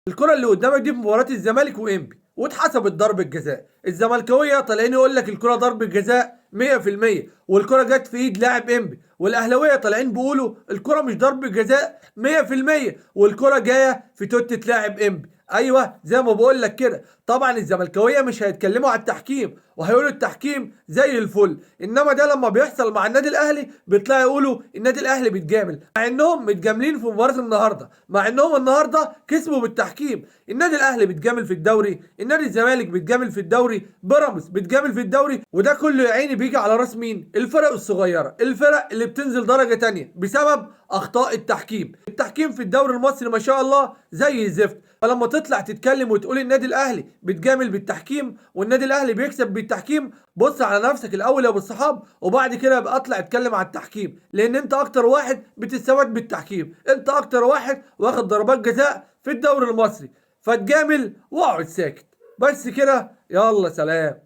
الكرة اللي قدامك دي في مباراة الزمالك وانبي واتحسبت ضربة جزاء. الزملكاوية طالعين يقول لك الكرة ضربة جزاء 100%، والكرة جت في ايد لاعب انبي، والاهلاوية طالعين بيقولوا الكرة مش ضربة جزاء 100%، والكرة جاية في توتة لاعب انبي. ايوه زي ما بقول لك كده. طبعا الزملكاويه مش هيتكلموا على التحكيم وهيقولوا التحكيم زي الفل، انما ده لما بيحصل مع النادي الاهلي بيطلعوا يقولوا النادي الاهلي بيتجامل، مع انهم متجاملين في مباراه النهارده، مع انهم النهارده كسبوا بالتحكيم. النادي الاهلي بيتجامل في الدوري، النادي الزمالك بيتجامل في الدوري، بيراميدز بيتجامل في الدوري، وده كله يا عيني بيجي على راس مين؟ الفرق الصغيره، الفرق اللي بتنزل درجه تانية بسبب اخطاء التحكيم. التحكيم في الدوري المصري ما شاء الله زي الزفت. فلما تطلع تتكلم وتقول النادي الاهلي بتجامل بالتحكيم والنادي الاهلي بيكسب بالتحكيم، بص على نفسك الاول يا ابو الصحاب، وبعد كده ابقى اطلع اتكلم على التحكيم، لان انت اكتر واحد بتستفاد بالتحكيم، انت اكتر واحد واخد ضربات جزاء في الدوري المصري. فتجامل واقعد ساكت بس كده. يلا سلام.